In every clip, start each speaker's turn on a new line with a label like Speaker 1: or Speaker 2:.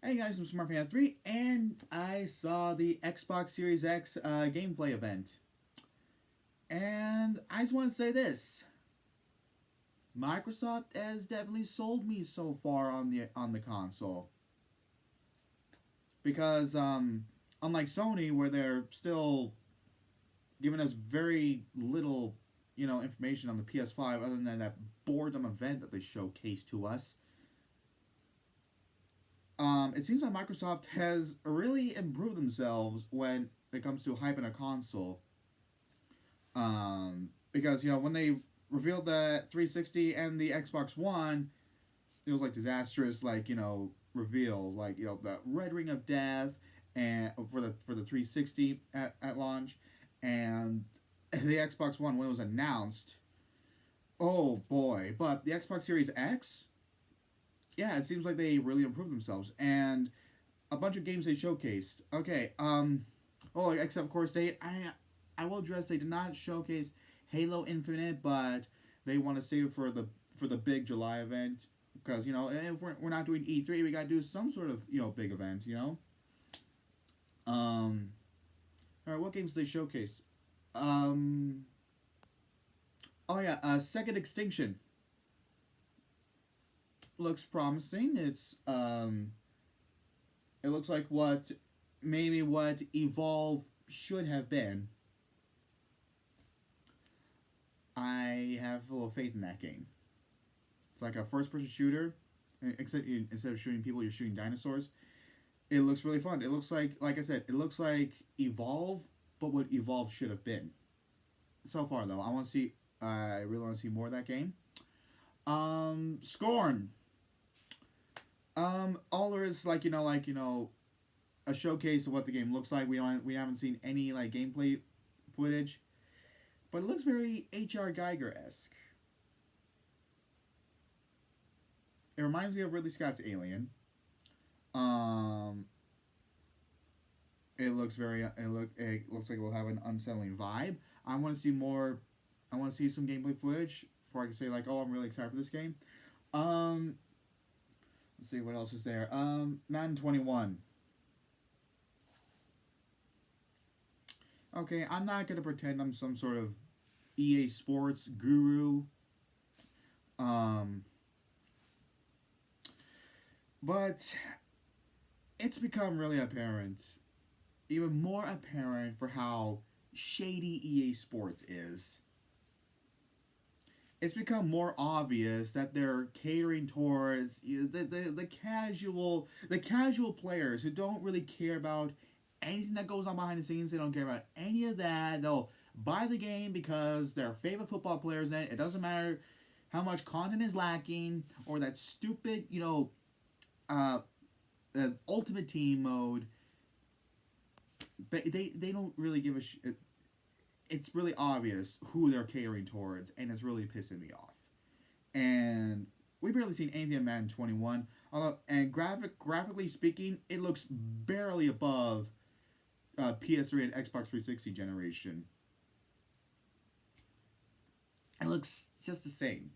Speaker 1: Hey guys, I'm SmartFan3, and I saw the Xbox Series X gameplay event. And I just want to say this: Microsoft has definitely sold me so far on the console. Because unlike Sony, where they're still giving us very little, information on the PS5 other than that boredom event that they showcased to us. It seems like Microsoft has really improved themselves when it comes to hyping a console. Because when they revealed the 360 and the Xbox One, it was like disastrous, like reveals, like the Red Ring of Death, and for the 360 at launch, and the Xbox One when it was announced. Oh boy! But the Xbox Series X, yeah, it seems like they really improved themselves, and a bunch of games they showcased. Okay, oh, except of course I will address they did not showcase Halo Infinite, but they want to save it for the big July event because if we're not doing E3, we gotta do some sort of big event. Um, all right, what games did they showcase? Um, oh yeah, Second Extinction looks promising. It looks like what Evolve should have been. I have a little faith in that game. It's like a first-person shooter, except instead of shooting people, you're shooting dinosaurs. It looks really fun. It looks like I said, it looks like Evolve, but what Evolve should have been. So far, though, I really want to see more of that game. Scorn. All there is a showcase of what the game looks like. We haven't seen any like gameplay footage, but it looks very H.R. Geiger esque. It reminds me of Ridley Scott's Alien. Um, it looks like it will have an unsettling vibe. I want to see more. I want to see some gameplay footage before I can say like, oh, I'm really excited for this game. Um, let's see what else is there. Madden 21. Okay, I'm not gonna pretend I'm some sort of EA Sports guru. Um, but it's become really apparent, even more apparent for how shady EA Sports is. It's become more obvious that they're catering towards the casual players who don't really care about anything that goes on behind the scenes. They don't care about any of that. They'll buy the game because their favorite football players in it. It doesn't matter how much content is lacking or that stupid, uh, ultimate team mode. But they don't really give a shit. It's really obvious who they're catering towards, and it's really pissing me off. And we've barely seen anything in Madden 21. And graphically speaking, it looks barely above PS3 and Xbox 360 generation. It looks just the same.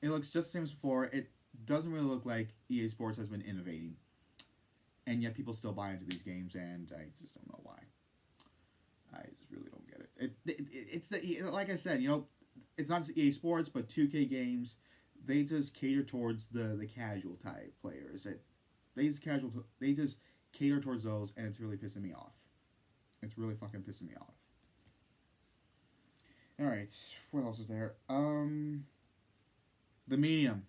Speaker 1: It looks just the same as before. It doesn't really look like EA Sports has been innovating, and yet people still buy into these games, and I just don't know why. I just really don't get it. It's the like I said, it's not just EA Sports, but 2K games. They just cater towards the casual type players. They just cater towards those, and it's really pissing me off. It's really fucking pissing me off. All right, what else is there? The Medium.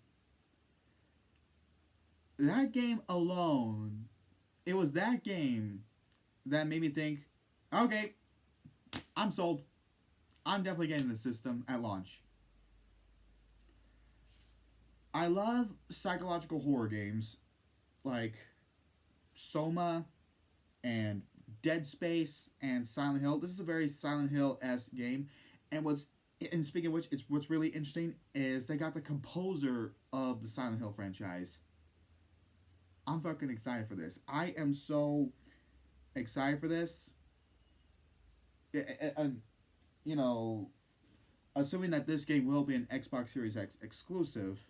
Speaker 1: That game alone, it was that game that made me think, okay, I'm sold. I'm definitely getting the system at launch. I love psychological horror games like Soma and Dead Space and Silent Hill. This is a very Silent Hill-esque game. And speaking of which, what's really interesting is they got the composer of the Silent Hill franchise. I'm fucking excited for this. I am so excited for this. And, you know, assuming that this game will be an Xbox Series X exclusive,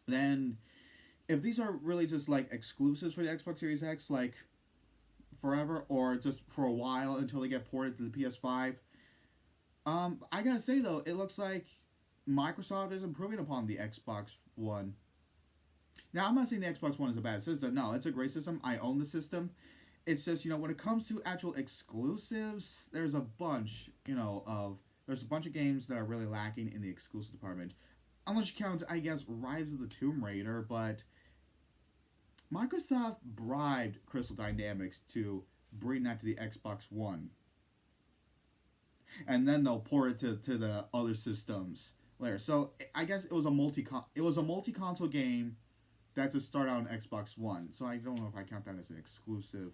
Speaker 1: Then, if these are really just like exclusives for the Xbox Series X, like forever, or just for a while until they get ported to the PS5, I gotta say though, it looks like Microsoft is improving upon the Xbox One. Now, I'm not saying the Xbox One is a bad system. No, it's a great system. I own the system. It's just, when it comes to actual exclusives, there's a bunch of games that are really lacking in the exclusive department. Unless you count, I guess, Rise of the Tomb Raider, but Microsoft bribed Crystal Dynamics to bring that to the Xbox One, and then they'll pour it to the other systems later. So I guess it was a multi console game that to start out on Xbox One. So I don't know if I count that as an exclusive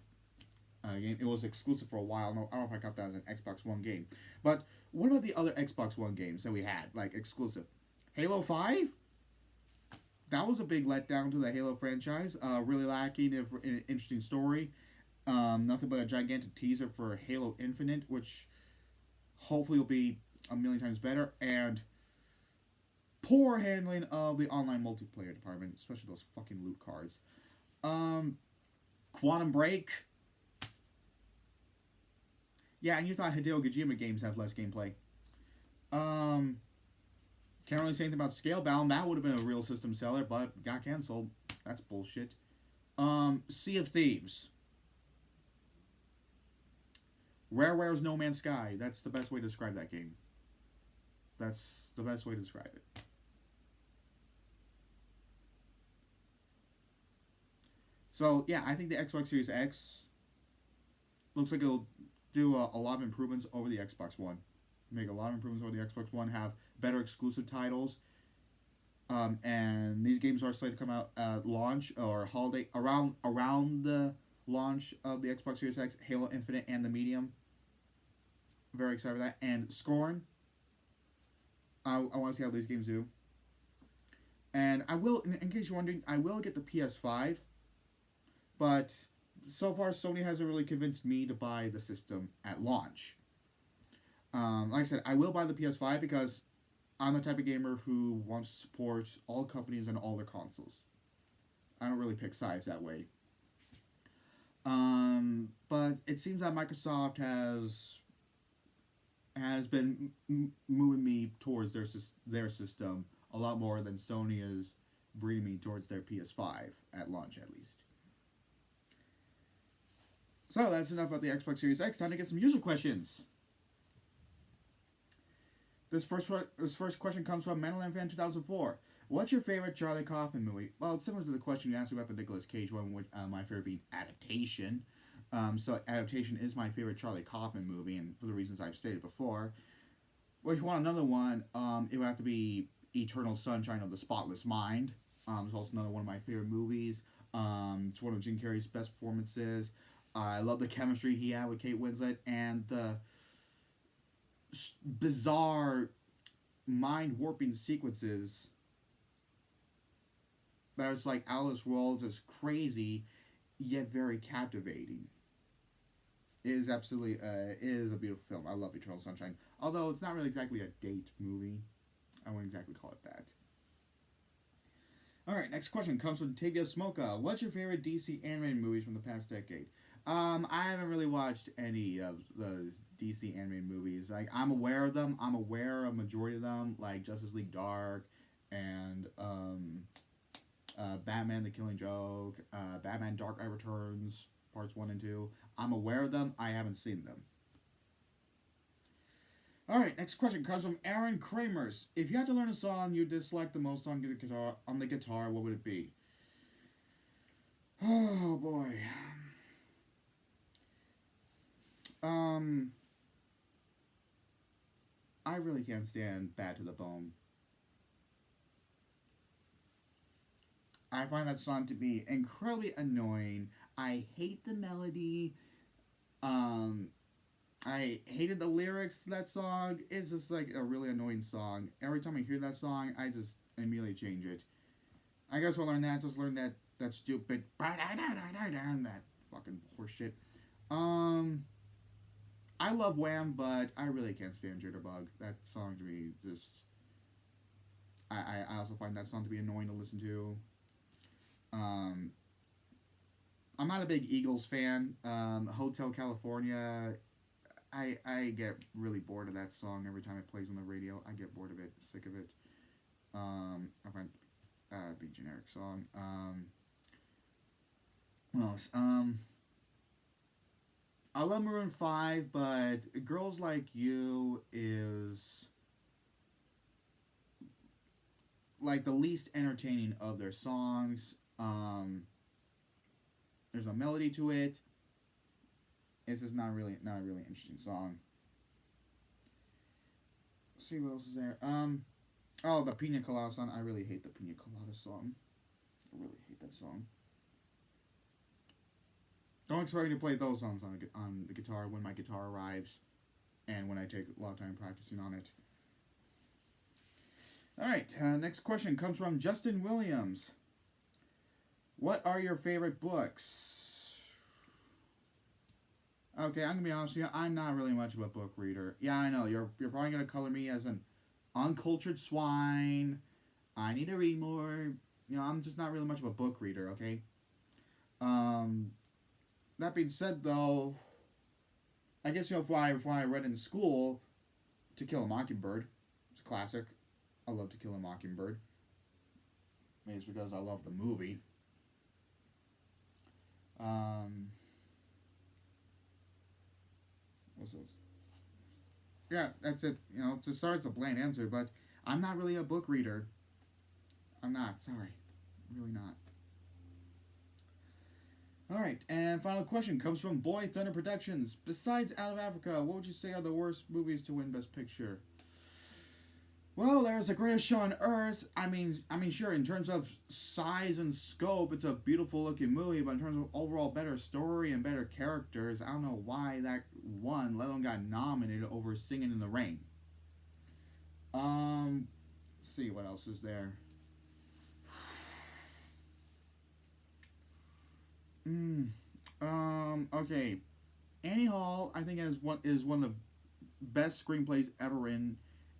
Speaker 1: game. It was exclusive for a while. No, I don't know if I count that as an Xbox One game. But what about the other Xbox One games that we had, like exclusive? Halo 5? That was a big letdown to the Halo franchise. Really lacking in an interesting story. Nothing but a gigantic teaser for Halo Infinite, which hopefully will be a million times better. And poor handling of the online multiplayer department, especially those fucking loot cards. Quantum Break. Yeah, and you thought Hideo Kojima games have less gameplay. Can't really say anything about Scalebound. That would have been a real system seller, but got canceled. That's bullshit. Sea of Thieves. Rareware's No Man's Sky. That's the best way to describe that game. That's the best way to describe it. So, yeah, I think the Xbox Series X looks like it'll do a lot of improvements over the Xbox One. Make a lot of improvements over the Xbox One, have better exclusive titles. And these games are slated to come out at launch or holiday around the launch of the Xbox Series X, Halo Infinite, and the Medium. Very excited for that. And Scorn. I want to see how these games do. And I will, in case you're wondering, I will get the PS5. But so far, Sony hasn't really convinced me to buy the system at launch. Like I said, I will buy the PS5 because I'm the type of gamer who wants to support all companies and all their consoles. I don't really pick sides that way. But it seems that Microsoft has been moving me towards their system a lot more than Sony is bringing me towards their PS5 at launch, at least. So that's enough about the Xbox Series X. Time to get some user questions. This first question comes from Mental Fan 2004. What's your favorite Charlie Kaufman movie? Well, it's similar to the question you asked me about the Nicolas Cage one, with my favorite being Adaptation. So Adaptation is my favorite Charlie Kaufman movie, and for the reasons I've stated before. Well, if you want another one, it would have to be Eternal Sunshine of the Spotless Mind. It's also another one of my favorite movies. It's one of Jim Carrey's best performances. I love the chemistry he had with Kate Winslet and the bizarre, mind-warping sequences that was like Alice World, just crazy, yet very captivating. It is absolutely, it is a beautiful film. I love Eternal Sunshine. Although it's not really exactly a date movie. I wouldn't exactly call it that. Alright, next question comes from Tavia Smoka. What's your favorite DC animated movies from the past decade? I haven't really watched any of those DC animated movies. Like, I'm aware of them. I'm aware of a majority of them, like Justice League Dark and Batman: The Killing Joke, Batman: Dark Knight Returns, parts 1 and 2. I'm aware of them. I haven't seen them. Alright, next question comes from Aaron Kramers. If you had to learn a song you dislike the most on the guitar, what would it be? Oh boy. I really can't stand Bad to the Bone. I find that song to be incredibly annoying. I hate the melody. I hated the lyrics to that song. It's just like a really annoying song. Every time I hear that song, I just immediately change it. I guess I'll learn that. Just learn that stupid that fucking horseshit. I love Wham, but I really can't stand Jitterbug. That song to me just... I also find that song to be annoying to listen to. Um, I'm not a big Eagles fan. Hotel California, I get really bored of that song every time it plays on the radio. I get bored of it, sick of it. I find be generic song. What else? I love Maroon 5, but Girls Like You is like the least entertaining of their songs. There's no melody to it. It's just not a really interesting song. Let's see what else is there. Oh, the Pina Colada song. I really hate the Pina Colada song. I really hate that song. Don't expect me to play those songs on the guitar when my guitar arrives and when I take a lot of time practicing on it. Alright, next question comes from Justin Williams. What are your favorite books? Okay, I'm going to be honest with you. I'm not really much of a book reader. Yeah, I know. You're probably going to color me as an uncultured swine. I need to read more. You know, I'm just not really much of a book reader, okay? That being said, though, I guess, you know, why I read in school, To Kill a Mockingbird. It's a classic. I love To Kill a Mockingbird. Maybe it's because I love the movie. What's this? Yeah, that's it. You know, to start, it's a bland answer, but I'm not really a book reader. I'm not. Sorry. Really not. Alright, and final question comes from Boy Thunder Productions. Besides Out of Africa, what would you say are the worst movies to win Best Picture? Well, there's The Greatest Show on Earth. I mean, sure, in terms of size and scope, it's a beautiful looking movie, but in terms of overall better story and better characters, I don't know why that won, let alone got nominated over Singing in the Rain. Let's see, what else is there? Okay. Annie Hall, I think, is one of the best screenplays ever written,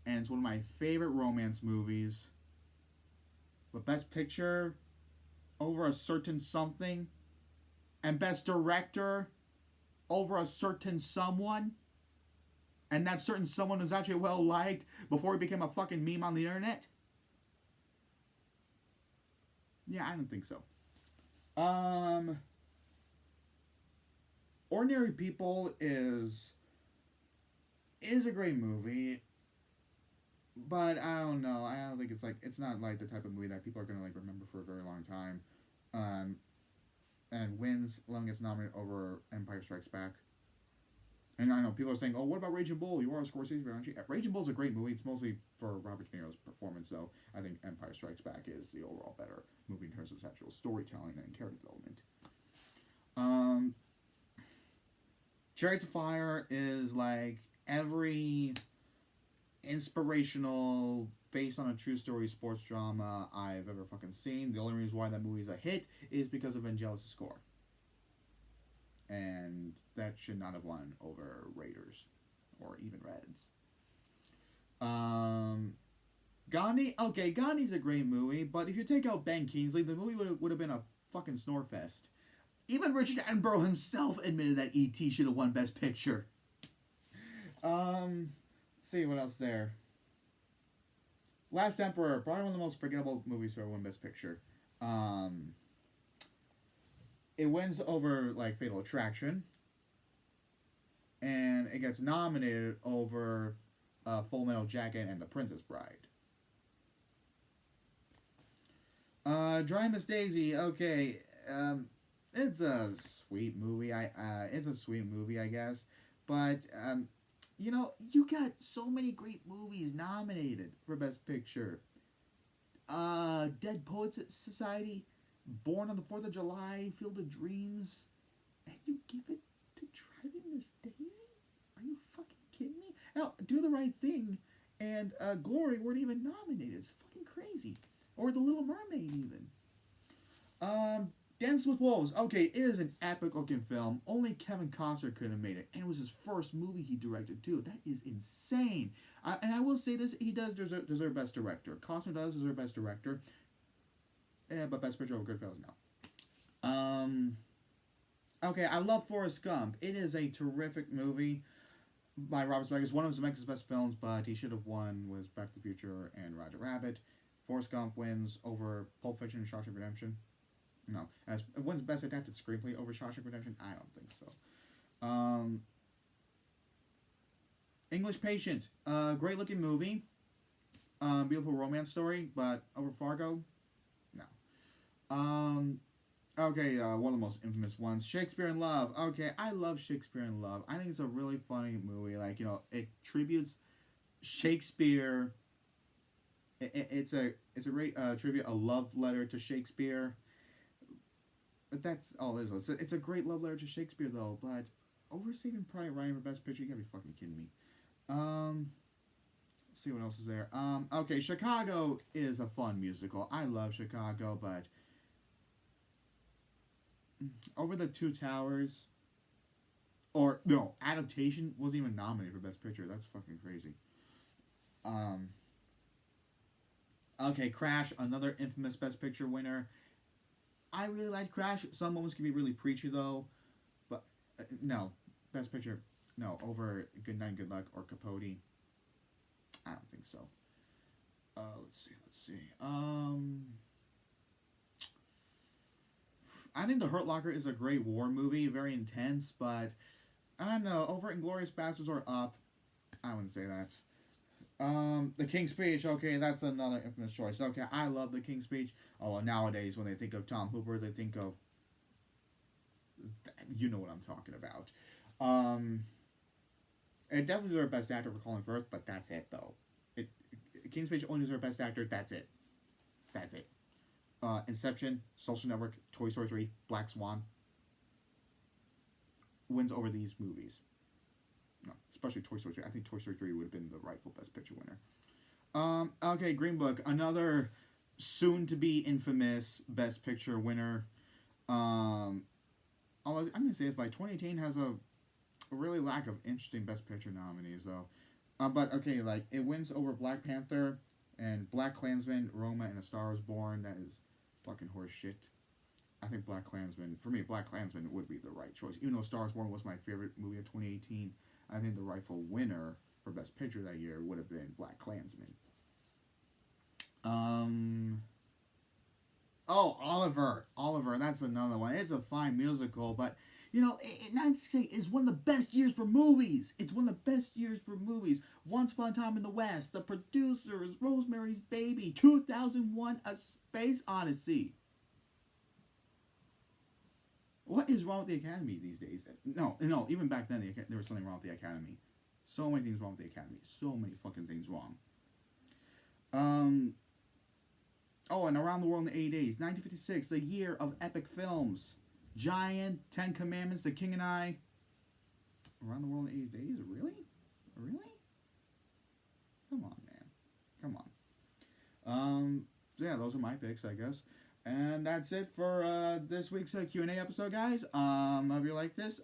Speaker 1: and it's one of my favorite romance movies. But Best Picture, over A Certain Something, and Best Director, over A Certain Someone, and that certain someone was actually well liked before he became a fucking meme on the internet. Yeah, I don't think so. Ordinary People is a great movie, but I don't know. I don't think it's not like the type of movie that people are gonna like remember for a very long time. And wins along gets nominated over Empire Strikes Back. And I know people are saying, "Oh, what about Raging Bull? You are a Scorsese fan, aren't you?" Raging Bull is a great movie. It's mostly for Robert De Niro's performance, though. I think Empire Strikes Back is the overall better movie in terms of actual storytelling and character development. Chariots of Fire is like every inspirational, based on a true story sports drama I've ever fucking seen. The only reason why that movie is a hit is because of Vangelis' score. And that should not have won over Raiders or even Reds. Gandhi? Okay, Gandhi's a great movie, but if you take out Ben Kingsley, the movie would have been a fucking snorefest. Even Richard Attenborough himself admitted that E.T. should have won Best Picture. Let's see what else there. Last Emperor, probably one of the most forgettable movies to ever win Best Picture. It wins over like Fatal Attraction, and it gets nominated over Full Metal Jacket and The Princess Bride. Dry Miss Daisy. Okay, it's a sweet movie. It's a sweet movie, I guess. But you know, you got so many great movies nominated for Best Picture. Dead Poets Society, Born on the 4th of July, Field of Dreams, and you give it to Driving Miss Daisy? Are you fucking kidding me? Now, Do the Right Thing and Glory weren't even nominated. It's fucking crazy. Or The Little Mermaid, even. Dance with Wolves. Okay, it is an epic looking film. Only Kevin Costner could have made it, and it was his first movie he directed too. That is insane. And I will say this: he does deserve Best Director. Costner does deserve Best Director. Yeah, but Best Picture over Goodfellas now. Okay, I love Forrest Gump. It is a terrific movie by Robert Zemeckis. One of Zemeckis' best films, but he should have won with Back to the Future and Roger Rabbit. Forrest Gump wins over Pulp Fiction and Shawshank Redemption. No, as it wins Best Adapted Screenplay over Shawshank Redemption. I don't think so. English Patient, great looking movie. Beautiful romance story, but over Fargo, no. Okay, one of the most infamous ones, Shakespeare in Love. Okay, I love Shakespeare in Love. I think it's a really funny movie. Like, you know, it tributes Shakespeare. It's a great tribute, a love letter to Shakespeare. But that's all it is. It's a great love letter to Shakespeare, though. But over Saving Private Ryan for Best Picture, you gotta be fucking kidding me. Let's see what else is there. Okay, Chicago is a fun musical. I love Chicago, but Over the Two Towers, or no, adaptation wasn't even nominated for Best Picture. That's fucking crazy. Okay, Crash, another infamous Best Picture winner. I really like Crash. Some moments can be really preachy though, but no, Best Picture, no, over Good Night, Good Luck or Capote. I don't think so. Let's see. I think The Hurt Locker is a great war movie, very intense, but I don't know. Over Inglourious Basterds or Up, I wouldn't say that. The King's Speech. Okay, that's another infamous choice. Okay, I love The King's Speech. Oh, well, nowadays when they think of Tom Hooper, they think of, you know what I'm talking about. It definitely deserves Best Actor for Colin Firth, but that's it though. King's Speech only deserves Best Actor. That's it. That's it. Inception, Social Network, Toy Story 3, Black Swan wins over these movies. No, especially Toy Story 3. I think Toy Story 3 would have been the rightful Best Picture winner. Okay, Green Book, another soon-to-be infamous Best Picture winner. Although I'm going to say it's like 2018 has a really lack of interesting Best Picture nominees, though. But, okay, like, it wins over Black Panther and Black Klansman, Roma, and A Star Is Born. That is fucking horse shit. I think Black Klansman would be the right choice. Even though Star Is Born was my favorite movie of 2018, I think the rightful winner for Best Picture that year would have been Black Klansman. Oh, Oliver, that's another one. It's a fine musical, but, you know, 1968 is one of the best years for movies. It's one of the best years for movies. Once Upon a Time in the West, The Producers, Rosemary's Baby, 2001, A Space Odyssey. What is wrong with the Academy these days? No, even back then there was something wrong with the Academy. So many things wrong with the Academy. So many fucking things wrong. Oh, and Around the World in 80 Days. 1956, the year of epic films. Giant, 10 Commandments, The King and I. Around the World in 80 Days? Really? Really? Come on, man. Come on. So yeah, those are my picks, I guess. And that's it for this week's Q&A episode, guys. Hope you like this.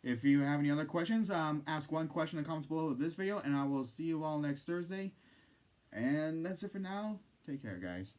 Speaker 1: If you have any other questions, ask one question in the comments below this video, and I will see you all next Thursday. And that's it for now. Take care, guys.